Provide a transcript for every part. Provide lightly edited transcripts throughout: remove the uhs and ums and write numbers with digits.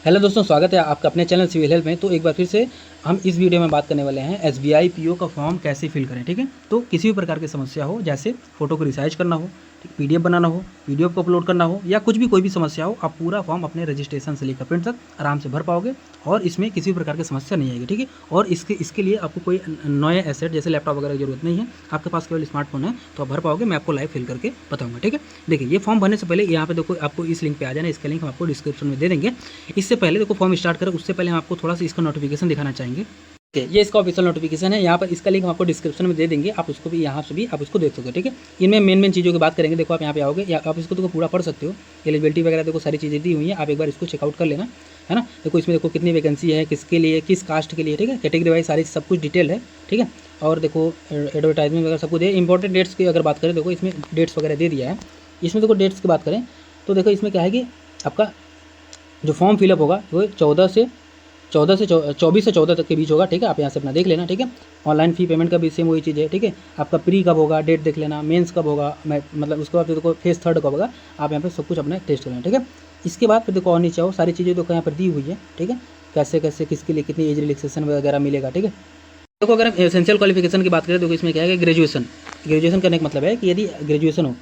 Hello दोस्तों, स्वागत है आपका अपने चैनल सिविल हेल्प में। तो एक बार फिर से हम इस वीडियो में बात करने वाले हैं एसबीआई पीओ का फॉर्म कैसे फिल करें। ठीक है, तो किसी भी प्रकार की समस्या हो, जैसे फ़ोटो को रिसाइज करना हो, पीडीएफ बनाना हो, वीडियो को अपलोड करना हो, या कुछ भी कोई भी समस्या हो, आप पूरा फॉर्म अपने रजिस्ट्रेशन से लेकर प्रिंट तक आराम से भर पाओगे और इसमें किसी भी प्रकार की समस्या नहीं आएगी। ठीक है, और इसके लिए आपको कोई नए एसेट जैसे लैपटॉप वगैरह की जरूरत नहीं है, आपके पास केवल स्मार्टफोन है तो आप भर पाओगे। मैं आपको लाइव फिल करके बताऊँगा। ठीक है, देखिए ये फॉर्म भरने से पहले यहाँ पे देखो, आपको इस लिंक पे आ जाना, इसका लिंक हम आपको डिस्क्रिप्शन में दे देंगे। इससे पहले देखो, फॉर्म स्टार्ट करें उससे पहले हम आपको थोड़ा सा इसका नोटिफिकेशन दिखाना चाहेंगे। ये इसका ऑफिशियल नोटिफिकेशन है, यहाँ पर इसका लिंक हम आपको डिस्क्रिप्शन में दे देंगे, आप उसको भी यहाँ से भी आप उसको देख सकते हो। ठीक है, इनमें मेन चीज़ों की बात करेंगे। देखो आप यहाँ पे आओगे, या आप इसको देखो पूरा पढ़ सकते हो, एलिजिबिलिटी वगैरह देखो सारी चीज़ें दी हुई हैं, आप एक बार इसको चेकआउट कर लेना, है ना। देखो इसमें देखो कितनी वैकेंसी है, किसके लिए, किस कास्ट के लिए, ठीक है, कैटेगरी वाइज सारी सब कुछ डिटेल है। ठीक है, और देखो एडवर्टाइजमेंट वगैरह सब कुछ है। इंपॉर्टेंट डेट्स की अगर बात करें, देखो इसमें डेट्स वगैरह दे दिया है। इसमें देखो डेट्स की बात करें तो देखो इसमें क्या है कि आपका जो फॉर्म फिलअप होगा वो 24 से 14 तक के बीच होगा। ठीक है, आप यहाँ से अपना देख लेना। ठीक है, ऑनलाइन फ़ी पेमेंट का भी सेम वही चीज़ है। ठीक है, आपका प्री कब होगा, डेट देख लेना, मेंस कब होगा, मतलब उसके बाद फिर देखो फेज़ 3 कब होगा, आप यहाँ पे सब कुछ अपना टेस्ट कर लेना। ठीक है, इसके बाद फिर देखो और नीचे आओ, सारी चीज़ें देखो यहाँ पर दी हुई है। ठीक है, कैसे कैसे किसके लिए कितनी एज रिलैक्सेशन वगैरह मिलेगा। ठीक है, देखो अगर एसेंशियल क्वालिफिकेशन की बात करें, देखो इसमें क्या है कि ग्रेजुएशन करने का मतलब है कि यदि ग्रेजुएशन हो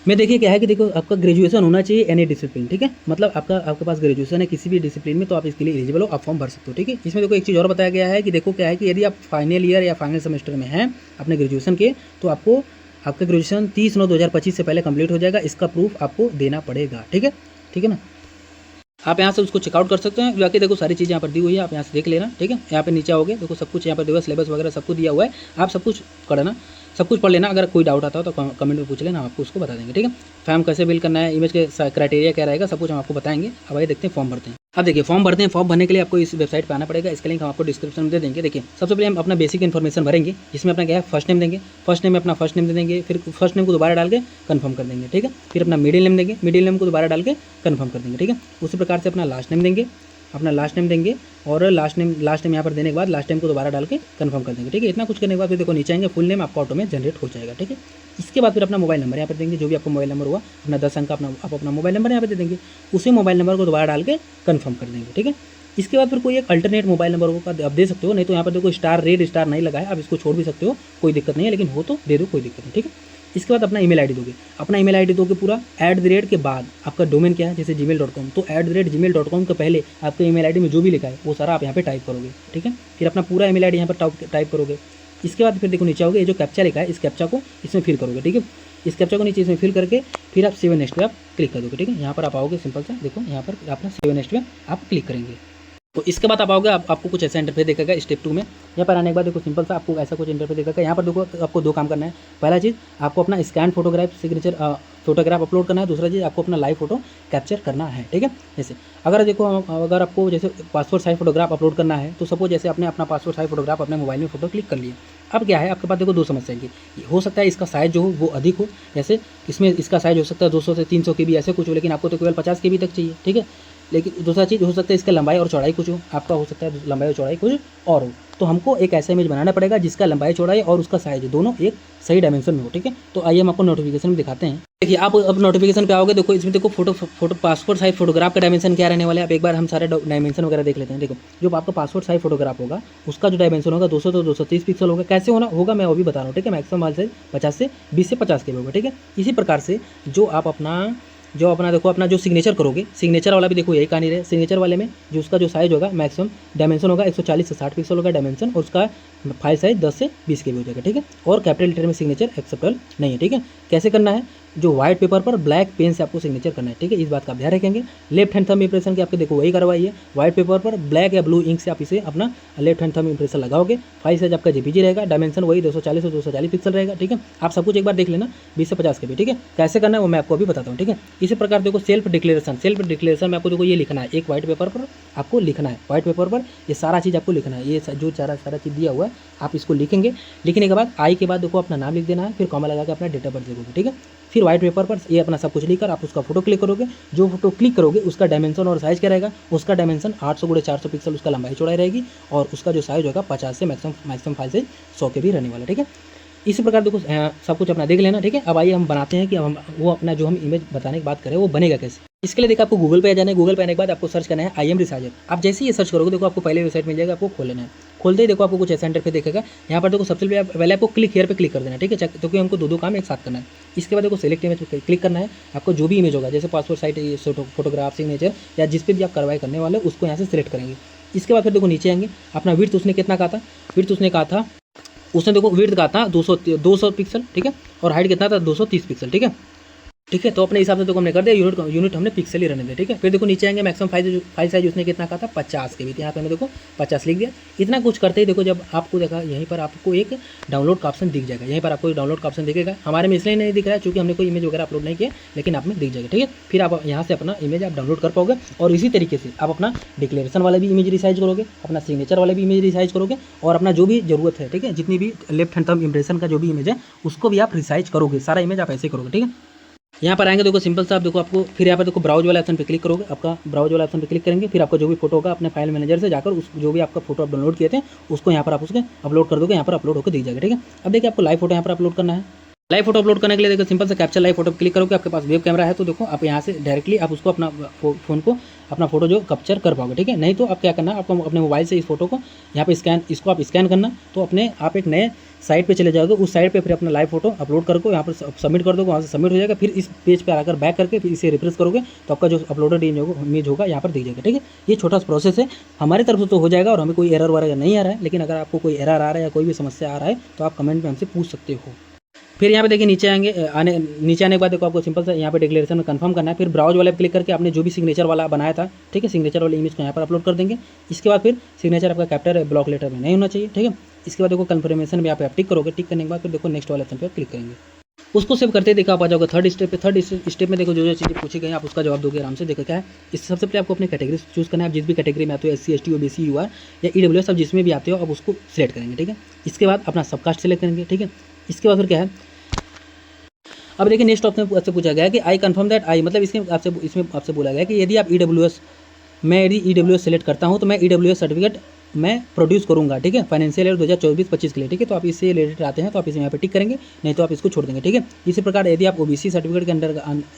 में, देखिए क्या है कि देखो आपका ग्रेजुएशन होना चाहिए एनी डिसिप्लिन। ठीक है, मतलब आपके पास ग्रेजुएशन है किसी भी डिसिप्लिन में तो आप इसके लिए एलिजिबल हो, आप फॉर्म भर सकते हो। ठीक है, इसमें देखो एक चीज़ और बताया गया है कि देखो क्या है कि यदि आप फाइनल ईयर या फाइनल सेमेस्टर में हैं अपने ग्रेजुएशन के, तो आपको आपका ग्रेजुएशन 30/9/2025 से पहले कंप्लीट हो जाएगा। इसका प्रूफ आपको देना पड़ेगा। ठीक है ना। आप यहाँ से उसको चेकआउट कर सकते हैं, जाके देखो सारी चीज़ें यहाँ पर दी हुई है, आप यहाँ से देख लेना। ठीक है, यहाँ पे नीचे आओगे, देखो सब कुछ यहाँ पर देखो सिलेबस वगैरह सब कुछ दिया हुआ है, आप सब कुछ करना, सब कुछ पढ़ लेना। अगर कोई डाउट आता हो तो कमेंट में पूछ लेना, हम आपको उसको बता देंगे। ठीक है, फॉर्म कैसे फिल करना है, इमेज के क्राइटेरिया क्या रहेगा, सब कुछ हम आपको बताएंगे। अब आइए देखते हैं फॉर्म भरते हैं। अब देखिए फॉर्म भरते हैं। फॉर्म भरने के लिए आपको इस वेबसाइट पर आना पड़ेगा, इसका लिंक हम आपको डिस्क्रिप्शन में दे देंगे। देखिए सबसे पहले हम अपना बेसिक इन्फॉर्मेशन भरेंगे, जिसमें अपना क्या है फर्स्ट नेम देंगे, फर्स्ट नेम में अपना फर्स्ट नेम दे देंगे, फिर फर्स्ट नेम को दोबारा डाल के कन्फर्म कर देंगे। ठीक है, फिर अपना मिडिल नेम देंगे, मिडिल नेम को दोबारा डाल के कन्फर्म कर देंगे। ठीक है, उसी प्रकार से अपना लास्ट नेम देंगे, और लास्ट नेम यहाँ पर देने के बाद लास्ट नेम को दोबारा डाल के कंफर्म कर देंगे। ठीक है, इतना कुछ करने के बाद फिर देखो नीचे आएंगे, फुल नेम आपका ऑटो में जनरेट हो जाएगा। ठीक है, इसके बाद फिर अपना मोबाइल नंबर यहाँ पर देंगे, जो भी आपका मोबाइल नंबर हुआ अपना 10 अंक का आप अपना मोबाइल नंबर यहाँ पर दे देंगे, उसी मोबाइल नंबर को दोबारा डाल के कन्फर्म कर देंगे। ठीक है, इसके बाद फिर कोई एक अल्टरनेट मोबाइल नंबर होगा आप दे सकते हो, नहीं तो यहाँ पर देखो रेड स्टार नहीं लगा है, आप इसको छोड़ भी सकते हो, कोई दिक्कत नहीं है, लेकिन हो तो दे दो, कोई दिक्कत नहीं। ठीक है, इसके बाद अपना ईमेल आईडी दोगे, अपना ईमेल आईडी दोगे पूरा, @ के बाद आपका डोमेन क्या है, जैसे gmail.com, तो @gmail.com के पहले आपके ईमेल आईडी में जो भी लिखा है वो सारा आप यहाँ पे टाइप करोगे। ठीक है, फिर अपना पूरा ईमेल आईडी यहाँ पर टाइप करोगे। इसके बाद फिर देखो नीचे आओगे, ये जो कैप्चा लिखा है इस कैप्चा को इसमें फिल करोगे। ठीक है, इस कैप्चा को नीचे इसमें फिल करके फिर आप सेव नेक्स्ट पे आप क्लिक कर दोगे। ठीक है, यहाँ पर आप आओगे, सिंपल सा देखो यहाँ पर अपना सेव नेक्स्ट पे आप क्लिक करेंगे। तो इसके बाद आप आओगे, आपको कुछ ऐसा इंटरफेस दिखेगा स्टेप 2 में। यहाँ पर आने के बाद देखो सिंपल सा आपको ऐसा कुछ इंटरफेस दिखेगा। यहाँ पर देखो आपको 2 काम करना है। पहला चीज़ आपको अपना स्कैन फोटोग्राफ अपलोड करना है, दूसरा चीज़ आपको अपना लाइव फोटो कैप्चर करना है। ठीक है, जैसे अगर आपको जैसे पासपोर्ट साइज फोटोग्राफ अपलोड करना है, तो सपोज जैसे आपने अपना पासपोर्ट साइज फोटोग्राफ अपने मोबाइल में फोटो क्लिक कर लिया। अब क्या है आपके पास देखो 2 समस्या है कि हो सकता है इसका साइज़ जो हो वो अधिक हो, जैसे इसमें इसका साइज़ हो सकता है 200 से 300 KB ऐसे कुछ हो, लेकिन आपको तो केवल 50 KB तक चाहिए। ठीक है, लेकिन दूसरा चीज़ हो सकता है इसका लंबाई और चौड़ाई कुछ हो, आपका हो सकता है लंबाई और चौड़ाई कुछ और हो, तो हमको एक ऐसा इमेज बनाना पड़ेगा जिसका लंबाई चौड़ाई और उसका साइज दोनों एक सही डायमेंशन में हो। ठीक है, तो आइए हम आपको नोटिफिकेशन में दिखाते हैं। देखिए आप अब नोटिफिकेशन पे आओगे, देखो इसमें देखो फोटो पासपोर्ट साइज फोटोग्राफ का डायमेंशन क्या रहने वाला है। आप एक बार हम सारे डायमेंशन वगैरह देख लेते हैं। देखो जो आपका पासपोर्ट साइज फोटोग्राफ होगा उसका जो डायमेंशन होगा 200 तो 230 पिक्सल होगा। कैसे होगा मैं वो भी बता रहा हूँ। ठीक है, मैक्सिमम वाल साइज 50 से 20 से 50 KB होगा। ठीक है, इसी प्रकार से जो अपना देखो अपना जो सिग्नेचर करोगे, सिग्नेचर वाला भी देखो यही कहानी रहे। सिग्नेचर वाले में जो उसका जो साइज होगा मैक्सिमम डायमेंशन होगा 140 से 60 पिक्सल होगा डायमेंशन, और उसका फाइल साइज 10 से 20 KB हो जाएगा। ठीक है, और कैपिटल लेटर में सिग्नेचर एक्सेप्टेबल नहीं है। ठीक है, कैसे करना है, जो व्हाइट पेपर पर ब्लैक पेन से आपको सिग्नेचर करना है। ठीक है, इस बात का ध्यान रखेंगे। लेफ्ट हैंड थंब इंप्रेशन की आपके देखो वही करवाई है, व्हाइट पेपर पर ब्लैक या ब्लू इंक से आप इसे अपना लेफ्ट हैंड थंब इंप्रेशन लगाओगे। फाइल साइज आपका JPG रहेगा, डायमेंशन वही 240 से 240 पिक्सल रहेगा। ठीक है, आप सब कुछ एक बार देख लेना, 20 से 50 KB। ठीक है, कैसे करना है वो मैं आपको अभी बताता हूँ। ठीक है, इसी प्रकार देखो सेल्फ डिक्लेरेशन में आपको देखो ये लिखना है, एक व्हाइट पेपर पर आपको लिखना है, व्हाइट पेपर पर ये सारा चीज़ आपको लिखना है, ये जो सारा चीज़ दिया हुआ है आप इसको लिखेंगे। लिखने के बाद आई के बाद देखो अपना नाम लिख देना है, फिर कॉमा लगा के अपना डेट ऑफ बर्थ देखोगे। ठीक है, फिर व्हाइट पेपर पर ये अपना सब कुछ लिखकर आप उसका फोटो क्लिक करोगे। जो फोटो क्लिक करोगे उसका डायमेंशन और साइज क्या रहेगा, उसका डायमेंशन 800x400 पिक्सल उसका लंबाई चौड़ाई रहेगी, और उसका जो साइज होगा 50 से मैक्सिमम फाइल साइज 100 KB रहने वाला। ठीक है, इसी प्रकार देखो सब कुछ अपना देख लेना। ठीक है, अब आइए हम बनाते हैं कि हम वो अपना जो हम इमेज बताने की बात करें वो बनेगा कैसे। इसके लिए देखो आपको गूगल पे आ जाना है। गूगल पे आने के बाद आपको सर्च करना है आई एम रिसार्जर। आप जैसे ही ये सर्च करोगे देखो आपको पहले वेबसाइट मिल जाएगा, आपको खोल लेना है। खोलते ही देखो आपको कुछ ऐसा इंटरफेस देखेगा। यहाँ पर देखो सबसे पहले आपको क्लिक हियर पे क्लिक कर देना है, ठीक है, क्योंकि हमको दो काम एक साथ करना है। इसके बाद देखो सेलेक्ट इमेज पे क्लिक करना है। आपको जो भी इमेज होगा जैसे पासपोर्ट साइज फोटोग्राफ सिग्नेचर या जिस पे भी आप कार्रवाई करने वाले हो उसको यहाँ से सिलेक्ट करेंगे। इसके बाद फिर देखो नीचे आएंगे, अपना विड्थ उसने कितना कहा था, विड्थ उसने कहा था, उसने देखो विड्थ कहा था 200 पिक्सल, ठीक है, और हाइट कितना था 230 पिक्सल, ठीक है। ठीक है, तो अपने हिसाब से तो हमने कर दिया, यूनिट हमने पिक्सल ही रहने दिया, ठीक है। फिर देखो नीचे आएंगे, मैक्सिमम फाइल साइज उसने कितना कहा था 50 के भी, यहाँ पे हमने देखो 50 लिख दिया। इतना कुछ करते ही देखो जब आपको देखा यहीं पर आपको एक डाउनलोड का ऑप्शन दिख जाएगा। यहीं पर आपको डाउनलोड का ऑप्शन दिखेगा। हमारे में इसलिए नहीं दिख रहा है क्योंकि हमने कोई इमेज वगैरह अपलोड नहीं किया, लेकिन आप में दिख जाएगा, ठीक है। फिर आप यहाँ से अपना इमेज आप डाउनलोड कर पाओगे और इसी तरीके से आप अपना डिक्लेरेशन वाला भी इमेज रिसाइज करोगे, अपना सिग्नेचर वाला भी इमेज रिसाइज करोगे और अपना जो भी जरूरत है, ठीक है, जितनी भी लेफ्ट हैंड थंब इंप्रेशन का जो भी इमेज है उसको भी आप रिसाइज करोगे। सारा इमेज आप ऐसे करोगे, ठीक है। यहाँ पर आएंगे देखो सिंपल सा, आप देखो आपको फिर यहाँ पर देखो ब्राउज वाला ऑप्शन पे क्लिक करोगे। आपका ब्राउज वाला ऑप्शन पे क्लिक करेंगे, फिर आपका जो भी फोटो होगा अपने फाइल मैनेजर से जाकर उस जो भी आपका फोटो आप डाउनलोड किए थे उसको यहाँ पर आप उसके अपलोड कर दोगे। यहाँ पर अपलोड होकर दिख जाएगा, ठीक है। अब देखिए आपको लाइव फोटो यहाँ पर अपलोड करना है। लाइव फोटो अपलोड करने के लिए देखो सिंपल से कैप्चर लाइव फोटो क्लिक करोगे। आपके पास वेब कैमरा है तो देखो आप यहाँ से डायरेक्टली आप उसको अपना फोन को अपना फोटो जो कैप्चर कर पाओगे, ठीक है। नहीं तो आप क्या करना, आपको अपने मोबाइल से इस फोटो को यहाँ पे इसको आप स्कैन करना, तो अपने आप एक नए साइट पे चले जाओगे। उस साइट पे फिर अपना लाइव फोटो अपलोड करके यहाँ पर सबमिट कर दोगे, वहाँ से सबमिट हो जाएगा। फिर इस पेज पर आकर बैक करके फिर इसे रिफ्रेश करोगे तो आपका जो अपलोडेड इमेज होगा यहाँ पर दिख जाएगा, ठीक है। ये छोटा सा प्रोसेस है, हमारी तरफ से तो हो जाएगा और हमें कोई एरर वगैरह नहीं आ रहा है। लेकिन अगर आपको कोई एरर आ रहा है या कोई भी समस्या आ रहा है तो आप कमेंट में हमसे पूछ सकते हो। फिर यहाँ पे देखिए नीचे आने के बाद देखो आपको सिंपल से यहाँ पे डिक्लेरेशन में कंफर्म करना है। फिर ब्राउज वाले पे क्लिक करके आपने जो भी सिग्नेचर वाला बनाया था, ठीक है, सिग्नेचर वाले इमेज को यहाँ पर अपलोड कर देंगे। इसके बाद फिर सिग्नेचर आपका कैप्चर ब्लॉक लेटर में नहीं होना चाहिए, ठीक है। इसके बाद देखो कंफर्मेशन में आप टिक करोगे। टिक करने के बाद फिर देखो नेक्स्ट वाले ऑप्शन पर क्लिक करेंगे। उसको सेव करते देखो आप आ जाओगे थर्ड स्टेप पे। थर्ड स्टेप में देखो जो चीज़ें पूछी गई आप उसका जवाब दोगे आराम से। देखो क्या है, इससे सबसे पहले आपको अपनी कैटेगरी चूज़ करना है। आप जिस भी कैटेगरी में आते हो, SC ST OBC UR या EWS, आप जिसमें भी आते हो आप उसको सिलेक्ट करेंगे, ठीक है। इसके बाद अपना सबकास्ट सेलेक्ट करेंगे, ठीक है। इसके बाद फिर क्या है, अब देखिए नेक्स्ट ऑप्शन आपसे पूछा गया कि आई कन्फर्म दैट आई, मतलब इसमें आपसे बोला गया कि यदि आप यदि EWS सेलेक्ट करता हूँ तो मैं EWS सर्टिफिकेट मैं प्रोड्यूस करूँगा, ठीक है, फाइनेंशियल ईयर 2024-25 के लिए, ठीक है। तो आप इससे रिलेटेड आते हैं तो आप इसे यहाँ पे टिक करेंगे, नहीं तो आप इसको छोड़ देंगे, ठीक है। इसी प्रकार यदि आप OBC सर्टिफिकेट के अंडर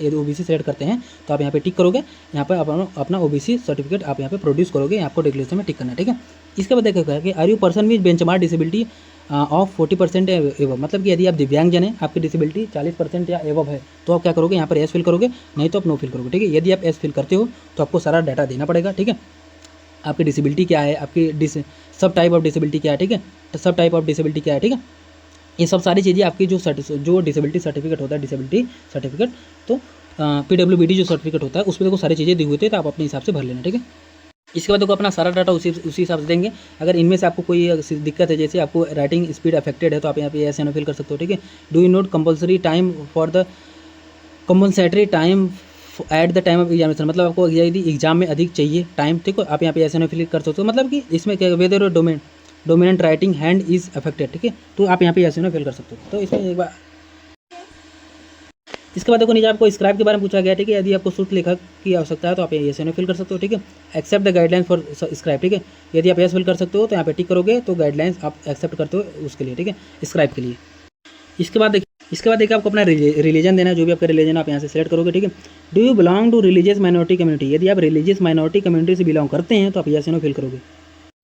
यदि OBC सेलेक्ट करते हैं तो आप यहाँ पे टिक करोगे। यहाँ पर अपना OBC सर्टिफिकेट आप यहाँ पे प्रोड्यूस करोगे, आपको डिक्लेरेशन में टिक करना है, ठीक है। इसके बाद देखा कि are you person with benchmark disability of 40% एवव, मतलब कि यदि आप दिव्यांगजन हैं, आपकी डिसेबिलिटी 40% या एवव है तो आप क्या करोगे, यहाँ पर एस फिल करोगे, नहीं तो आप नो फिल करोगे, ठीक है। यदि आप एस फिल करते हो तो आपको सारा डाटा देना पड़ेगा, ठीक है। आपकी डिसेबिलिटी क्या है, आपकी सब टाइप ऑफ डिसेबिलिटी क्या है, ठीक है, सब टाइप ऑफ डिसेबिलिटी क्या है, ठीक है। ये सब सारी चीज़ें आपकी जो डिसेबिलिटी सर्टिफिकेट होता है, डिसेबिलिटी सर्टिफिकेट, तो PWBD जो सर्टिफिकेट होता है उसमें देखो सारी चीज़ें दी हुई थी, तो आप अपने हिसाब से भर लेना, ठीक है। इसके बाद देखो अपना सारा डाटा उसी हिसाब से देंगे। अगर इनमें से आपको कोई दिक्कत है, जैसे आपको राइटिंग स्पीड अफेक्टेड है तो आप यहाँ पे एस एन फिल कर सकते हो, ठीक है। Do you note compulsory time for the compensatory time at the time of examination, मतलब आपको यदि एग्जाम में अधिक चाहिए टाइम, ठीक है, आप यहाँ पे एस एन फिल कर सकते हो। मतलब कि इसमें क्या whether dominant writing hand is affected, ठीक है, तो आप यहाँ पे एस एन फिल कर सकते हो। तो इसमें एक बार इसके बाद देखो नीचे आपको स्क्राइब के बारे में पूछा गया, ठीक है। यदि आपको शुद्ध लेखक की आवश्यकता है तो आप एस एन फिल कर सकते हो, ठीक है। Accept the guidelines for scribe, ठीक है। यदि आप एस फिल कर सकते हो तो यहाँ पे टिक करोगे तो गाइडलाइंस आप एक्सेप्ट करते हो उसके लिए, ठीक है, स्क्राइब के लिए। इसके बाद देखिए आपको अपना रिलीजन देना है, जो भी आपका रिलीजन आप यहाँ से सेलेक्ट करोगे, ठीक है। Do you belong to religious minority community, यदि आप रिलीजियस माइनॉरिटी कम्युनिटी से बिलोंग करते हैं तो आप यस नो फिल करोगे।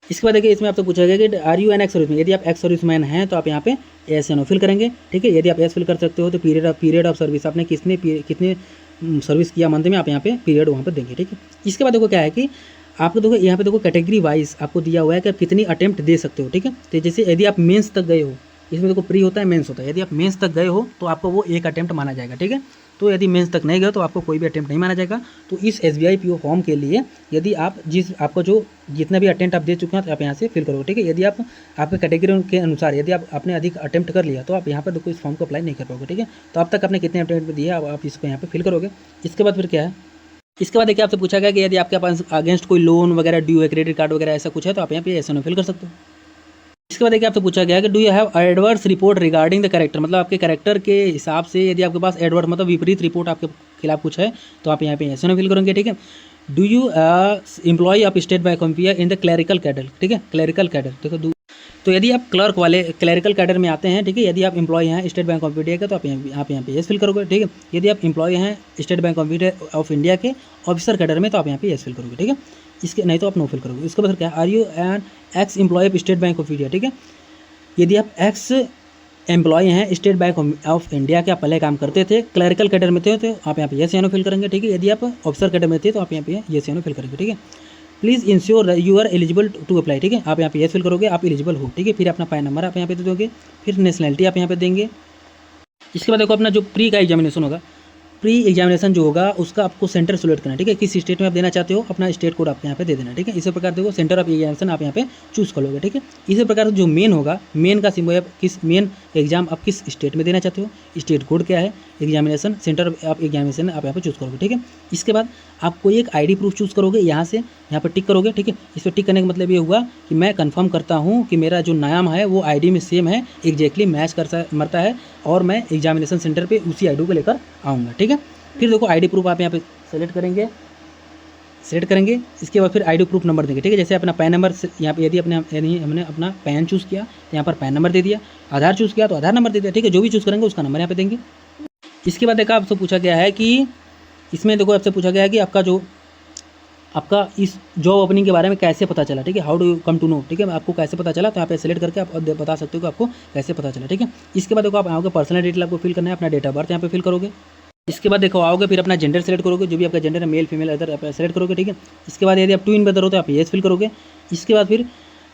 इसके बाद देखिए इसमें आपसे पूछा गया कि are you an ex serviceman, यदि आप एक्स सर्विसमैन हैं तो आप यहाँ पे एस एन ओ फिल करेंगे, ठीक है। यदि आप एस फिल कर सकते हो तो पीरियड ऑफ सर्विस, आपने कितने सर्विस किया मंथ में, आप यहाँ पे पीरियड वहाँ पर देंगे, ठीक है। इसके बाद देखो क्या है कि आपको देखो यहाँ पे देखो कैटेगरी वाइज आपको दिया हुआ है कि आप कितनी अटेम्प्ट दे सकते हो, ठीक है। तो जैसे यदि आप मेंस तक गए हो, इसमें देखो प्री होता है, मेंस होता है। यदि आप मेंस तक गए हो तो आपको वो एक अटेम्प्ट माना जाएगा, ठीक है। तो यदि मेंस तक नहीं गए तो आपको कोई भी अटेम्प्ट नहीं माना जाएगा। तो इस SBI PO फॉर्म के लिए यदि आप आपको जो जितना भी अटेम्प्ट आप दे चुके हैं तो आप यहाँ से फिल करोगे, ठीक है। यदि आप आपके कैटेगरी के अनुसार यदि आपने अधिक अटेम्प्ट कर लिया तो आप यहाँ पर देखो इस फॉर्म को अप्लाई नहीं कर पाओगे, ठीक है। तो अब तक आपने कितने अटेम्प्ट दिए आप इसको यहाँ पर फिल करोगे। इसके बाद फिर क्या है, इसके बाद देखिए आपसे पूछा गया कि यदि आपके पास अगेंस्ट कोई लोन वगैरह ड्यू है, क्रेडिट कार्ड वगैरह ऐसा कुछ है तो आप यहाँ पे एस एन ओ फिल कर सकते हो। इसके बाद देखिए आपसे पूछा गया कि do you have adverse report regarding the character, मतलब आपके कैरेक्टर के हिसाब से यदि आपके पास एडवर्स मतलब विपरीत रिपोर्ट आपके खिलाफ कुछ है तो आप यहाँ पे एस एन ओ फिल करेंगे, ठीक है। Do you employ of State Bank of India in the clerical cadre, ठीक है, क्लरिकल कैडर। देखो तो यदि आप क्लर्क वाले क्लरिकल कैडर में आते हैं, ठीक है, यदि आप एम्प्लॉय हैं स्टेट बैंक ऑफ इंडिया के, तो आप यहाँ पे येस फिल करोगे, ठीक है। यदि आप एम्प्लॉय हैं स्टेट बैंक ऑफ इंडिया के ऑफिसर कैडर में, तो आप यहाँ पे येस फिल करोगे, ठीक है। इसके नहीं तो आप नो फिल करोगे। इसके बाद क्या है, are you an ex employ of State Bank of India, ठीक है। यदि आप एक्स एम्प्लॉय हैं स्टेट बैंक ऑफ इंडिया के, आप पहले काम करते थे, क्लरिकल कैडर में थे, तो आप यहाँ पे येस या नो फिल करेंगे, ठीक है। यदि आप ऑफिसर कैडर में थे, तो आप यहाँ पे येस या नो फिल करेंगे, ठीक है। Please ensure you are eligible to apply, ठीक है। आप यहाँ पे येस फिल करोगे, आप एलिजिबल हो, ठीक है। फिर अपना पैन नंबर आप यहाँ पे दे दोगे, फिर नेशनलिटी आप यहाँ पे देंगे। इसके बाद देखो अपना जो प्री का एग्जामिनेशन होगा, प्री एग्जामिनेशन जो होगा उसका आपको सेंटर सेलेक्ट करना है, ठीक है। किस स्टेट में आप देना चाहते हो, अपना स्टेट कोड आपको यहाँ पे दे देना, ठीक है। इसी प्रकार देखो सेंटर ऑफ एग्जामिनेशन आप यहाँ पे चूज कर लोगे, ठीक है। इसी प्रकार जो मेन होगा, मेन का सिंबल आप किस मेन एग्जाम आप किस स्टेट में देना चाहते हो, स्टेट कोड क्या है, एग्जामिनेशन सेंटर ऑफ एग्जामिनेशन आप यहाँ पे चूज करोगे, ठीक है। इसके बाद आप कोई एक आईडी प्रूफ चूज करोगे, यहाँ से यहाँ पर टिक करोगे, ठीक है। इस पर टिक करने का मतलब ये हुआ कि मैं कंफर्म करता हूँ कि मेरा जो नाम है वो आईडी में सेम है, एग्जैक्टली मैच मरता है, और मैं एग्जामिनेशन सेंटर पे उसी आईडी को लेकर आऊँगा, ठीक है। फिर देखो आईडी प्रूफ आप यहाँ पे सेलेक्ट करेंगे, इसके बाद फिर आईडी प्रूफ नंबर देंगे, ठीक है। जैसे अपना पैन नंबर यहाँ पे यदि हमने अपना पैन चूज़ किया तो यहाँ पर पैन नंबर दे दिया, आधार चूज़ किया तो आधार नंबर दे दिया, ठीक है। जो भी चूज़ करेंगे उसका नंबर यहाँ पे देंगे। इसके बाद देखा आपसे पूछा गया है कि इसमें देखो आपसे पूछा गया है कि आपका इस जॉब ओपनिंग के बारे में कैसे पता चला, ठीक है। How do you come to know, ठीक है, आपको कैसे पता चला, तो यहाँ पे सेलेक्ट करके आप बता सकते हो कि आपको कैसे पता चला, ठीक है। इसके बाद देखो आप आओगे, पर्सनल डिटेल आपको फिल करना है, अपना डेट ऑफ बर्थ यहाँ पे फिल करोगे। इसके बाद देखो आओगे, फिर अपना जेंडर सेलेक्ट करोगे, जो भी आपका जेंडर है, मेल फीमेल अदर आप सेलेक्ट करोगे, ठीक है। इसके बाद यदि आप ट्विन ब्रदर हो तो आप येस फिल करोगे। इसके बाद फिर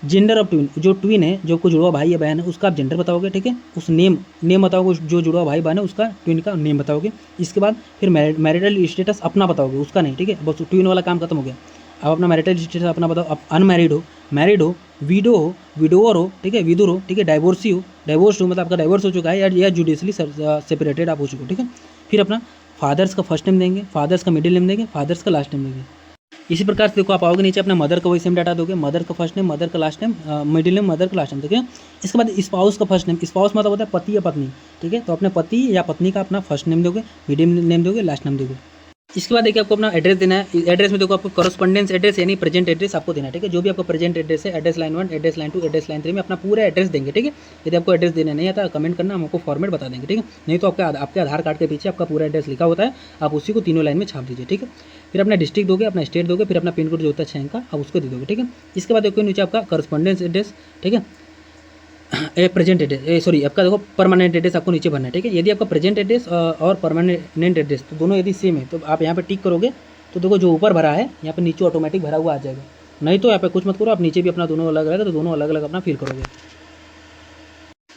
जेंडर ऑफ ट्विन, जो ट्विन है, जो कोई जुड़वा भाई या बहन है, उसका आप जेंडर बताओगे, ठीक है। उस नेम बताओगे, जो जुड़वा भाई बहन है उसका ट्विन का नेम बताओगे। इसके बाद फिर मैरिटल स्टेटस अपना बताओगे, उसका नहीं, ठीक है। बस ट्विन वाला काम खत्म हो गया। अब अपना मैरिटल स्टेटस अपना बताओ, आप अनमैरिड हो, मैरिड हो, विडो हो, विडोवर हो, ठीक है, विदुर हो, ठीक है, डाइवोर्स हो, मतलब आपका डाइवोर्स हो चुका है या जुडिशली सेपरेटेड आप हो चुके हो, ठीक है। फिर अपना फादर्स का फर्स्ट नेम देंगे, फादर्स का मिडिल नेम देंगे, फादर्स का लास्ट नेम देंगे। इसी प्रकार से देखो आप आओगे नीचे, अपना मदर का वही सेम डाटा दोगे, मदर का फर्स्ट नेम, मदर का last name, middle name, mother का लास्ट नेम, ठीक है। इसके बाद स्पाउस का फर्स्ट नेम, स्पाउस मतलब होता है पति या पत्नी, ठीक है। तो अपने पति या पत्नी का अपना फर्स्ट नेम दोगे, मिडिल नेम दोगे, लास्ट नेम दोगे। इसके बाद देखिए आपको अपना एड्रेस देना है। एड्रेस में देखो आपको करस्पॉन्डेंस एड्रेस यानी प्रेजेंट एड्रेस आपको देना है, ठीक है। जो भी आपका प्रेजेंट एड्रेस है, address line 1, address line 2, address line 3 में अपना पूरा एड्रेस देंगे, ठीक है। यदि आपको एड्रेस देना नहीं आता कमेंट करना, हम आपको फॉर्मेट बता देंगे, ठीक है। नहीं तो आपके आधार कार्ड के पीछे आपका पूरा एड्रेस लिखा होता है, आप उसी को तीनों लाइन में छाप दीजिए, ठीक है। फिर अपना डिस्ट्रिक्ट दोगे, अपना स्टेट दोगे, फिर अपना पिन कोड जो होता है 6 अंक का, आप उसको दे दोगे, ठीक है। इसके बाद देखो नीचे आपका करस्पॉन्डेंस एड्रेस, ठीक है, प्रेजेंट एड्रेस आपका देखो परमानेंट एड्रेस आपको नीचे भरना है, ठीक है। यदि आपका प्रेजेंट एड्रेस और परमानेंट एड्रेस तो दोनों यदि सेम है तो आप यहाँ पे टिक करोगे, तो देखो जो ऊपर भरा है यहाँ पे नीचे ऑटोमेटिक भरा हुआ आ जाएगा। नहीं तो यहाँ पे कुछ मत करो, आप नीचे भी अपना दोनों अलग अलग, तो दोनों अलग अलग अपना फिल करोगे।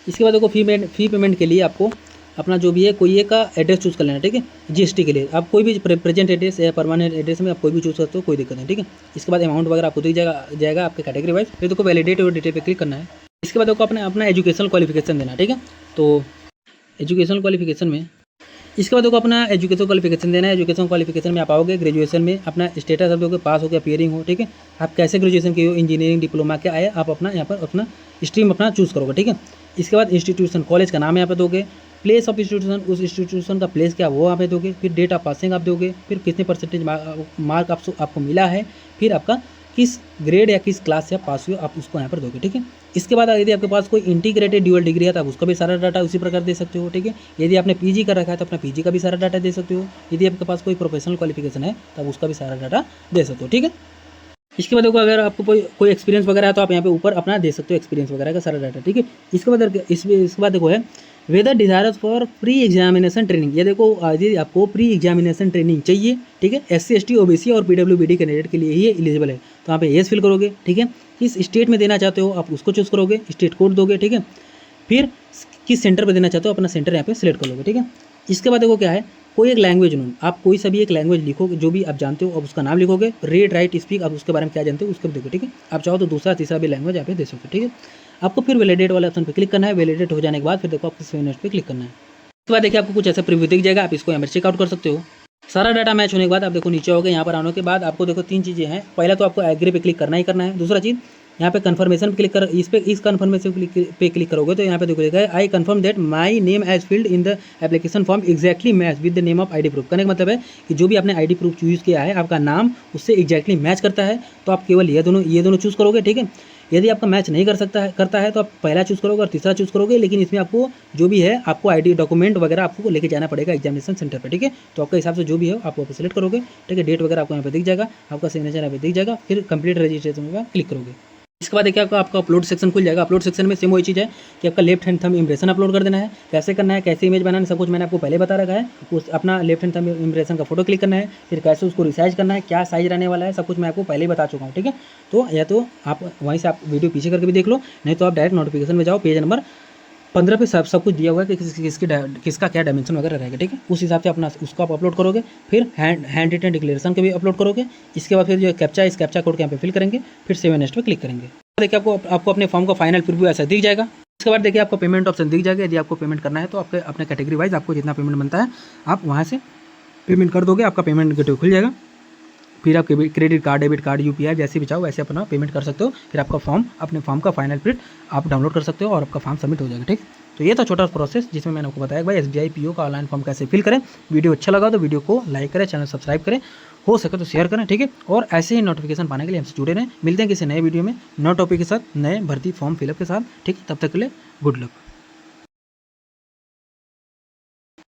इसके बाद देखो फी पेमेंट के लिए आपको अपना जो भी है कोई एक का एड्रेस चूज़ कर लेना, ठीक है। जीएसटी के लिए आप कोई भी प्रेजेंट एड्रेस या परमानेंट एड्रेस में आप कोई भी चूज़ करते हो, कोई दिक्कत नहीं, ठीक है। इसके बाद अमाउंट वगैरह आपको दी जाएगा आपके कैटेगरी वाइज। फिर देखो वैलिडेट और डिटेल पे क्लिक करना है। इसके बाद देखो अपना एजुकेशनल क्वालिफिकेशन देना, ठीक है। तो एजुकेशनल क्वालिफिकेशन में इसके बाद देखो अपना एजुकेशन क्वालिफिकेशन देना है। एजुकेशन क्वालिफिकेशन में आप आओगे, ग्रेजुएशन में अपना स्टेटस आप दोगे, पास हो गया, अपीयरिंग हो, ठीक है। आप कैसे ग्रेजुएशन किए हो, इंजीनियरिंग, डिप्लोमा क्या आया, आप अपना यहाँ पर अपना स्ट्रीम अपना चूज़ करोगे, ठीक है। इसके बाद इंस्टीट्यूशन, कॉलेज का नाम यहाँ पे दोगे, प्लेस ऑफ इंस्टीट्यूशन, उस इंस्टीट्यूशन का प्लेस क्या वो यहाँ पे दोगे, फिर डेट ऑफ पासिंग आप दोगे, फिर कितने परसेंटेज मार्क आपको मिला है, फिर आपका किस ग्रेड या किस क्लास से आप पास हुए आप उसको यहाँ पर दोगे, ठीक है। इसके बाद यदि आपके पास कोई इंटीग्रेटेड ड्यूअल डिग्री है तो आप उसका भी सारा डाटा उसी प्रकार दे सकते हो, ठीक है। यदि आपने पीजी कर रखा है तो अपना पीजी का भी सारा डाटा दे सकते हो। यदि आपके पास कोई प्रोफेशनल क्वालिफिकेशन है तो आप उसका भी सारा डाटा दे सकते हो, ठीक है। इसके बाद देखो अगर आपको कोई एक्सपीरियंस वगैरह है तो आप यहाँ पे ऊपर अपना दे सकते हो एक्सपीरियंस वगैरह का सारा डाटा, ठीक है। इसके बाद देखो है whether desires for pre examination training. ये देखो यदि आपको प्री एग्जामिनेशन ट्रेनिंग चाहिए, ठीक है, SC ST OBC और PWBD कैंडिडेट के लिए ही एलिजिबल है, तो यहाँ पे येस फिल करोगे, ठीक है। किस स्टेट में देना चाहते हो आप उसको चूज़ करोगे, स्टेट कोड दोगे, ठीक है। फिर किस सेंटर पर देना चाहते हो अपना सेंटर यहाँ पे सिलेक्ट कर लोगे, ठीक है। इसके बाद देखो क्या है, कोई एक लैंग्वेज आप कोई सा भी एक लैंग्वेज लिखोगे, जो भी आप जानते हो आप उसका नाम लिखोगे, रीड राइट स्पीक आप उसके बारे में क्या जानते हो उसको भी देखो, ठीक है। आप चाहो तो दूसरा तीसरा भी लैंग्वेज यहाँ पे दे सकते हो, ठीक है। आपको फिर वैलिडेट वाले ऑप्शन पे क्लिक करना है। वैलिडेट हो जाने के बाद फिर देखो आपको सेव नेक्स्ट पे क्लिक करना है। उसके बाद देखिए आपको कुछ ऐसा प्रीव्यू दिख जाएगा, आप इसको यहाँ पर चेकआउट कर सकते हो। सारा डाटा मैच होने के बाद आप देखो नीचे होगे, यहाँ पर आने के बाद आपको देखो 3 चीज़ें हैं। पहला तो आपको एग्री पे क्लिक करना ही करना है। दूसरा चीज़ यहाँ पे कन्फर्मेशन पे क्लिक कर, इस कन्फर्मेशन पे क्लिक करोगे तो यहाँ पे देखो लिखा है I confirm that my name as field in the application form exactly match with the name of ID proof. कहने का मतलब है कि जो भी आपने आईडी प्रूफ यूज़ किया है आपका नाम उससे एग्जैक्टली मैच करता है, तो आप केवल ये दोनों चूज़ करोगे, ठीक है। यदि आपका मैच नहीं करता है तो आप पहला चूज़ करोगे और तीसरा चूज़ करोगे, लेकिन इसमें आपको जो भी है आपको आईडी डॉक्यूमेंट वगैरह आपको लेके जाना पड़ेगा एग्जामिनेशन सेंटर पे, ठीक है। तो आपके हिसाब से जो भी हो आप वो सेलेक्ट करोगे, ठीक है। डेट वगैरह आपको यहाँ पे दिख जाएगा, आपका सिग्नेचर यहाँ पे दिख जाएगा, फिर कंप्लीट रजिस्ट्रेशन में क्लिक करोगे। इसके बाद देखिए आपका अपलोड सेक्शन खुल जाएगा। अपलोड सेक्शन में सेम वही चीज़ है कि आपका left hand thumb impression upload कर देना है। कैसे करना है, कैसे इमेज बनाना है, सब कुछ मैंने आपको पहले बता रखा है। उस अपना लेफ्ट हैंड थंब इम्प्रेशन का फोटो क्लिक करना है, फिर कैसे उसको रिसाइज करना है, क्या साइज रहने वाला है, सब कुछ मैं आपको पहले ही बता चुका हूँ, ठीक है। तो या तो आप वहीं से आप वीडियो पीछे करके भी देख लो, नहीं तो आप डायरेक्ट नोटिफिकेशन में जाओ, पेज नंबर 15 पे सब कुछ दिया हुआ है कि किसका क्या डायमेंशन वगैरह रहेगा, ठीक है। उस हिसाब से अपना उसको आप अपलोड करोगे, फिर हैंड रिटन डिक्लेरेशन के भी अपलोड करोगे। इसके बाद फिर जो कैप्चा इस कैप्चा कोड के यहाँ पे फिल करेंगे, फिर सेव नेक्स्ट पे क्लिक करेंगे। देखिए आपको अपने फॉर्म का फाइनल प्रीव्यू ऐसा दिख जाएगा। इसके बाद देखिए आपको पेमेंट ऑप्शन दिख जाएगा। यदि आपको पेमेंट करना है तो आपके अपने कैटेगरी वाइज आपको जितना पेमेंट बनता है आप वहाँ से पेमेंट कर दोगे, आपका पेमेंट गेटवे खुल जाएगा। फिर आप credit card, debit card, UPI जैसे भी चाहो वैसे अपना पेमेंट कर सकते हो। फिर आपका अपने फॉर्म का फाइनल प्रिंट आप डाउनलोड कर सकते हो और आपका फॉर्म सबमिट हो जाएगा, ठीक। तो ये था छोटा प्रोसेस जिसमें मैंने आपको बताया भाई एसबीआई पीओ का ऑनलाइन फॉर्म कैसे फिल करें। वीडियो अच्छा लगा तो वीडियो को लाइक करें, चैनल सब्सक्राइब करें, हो सके तो शेयर करें, ठीक है। और ऐसे ही नोटिफिकेशन पाने के लिए हमसे जुड़े रहें। मिलते हैं किसी नए वीडियो में नए टॉपिक के साथ, नए भर्ती फॉर्म फिलअप के साथ, ठीक। तब तक के लिए गुड लक।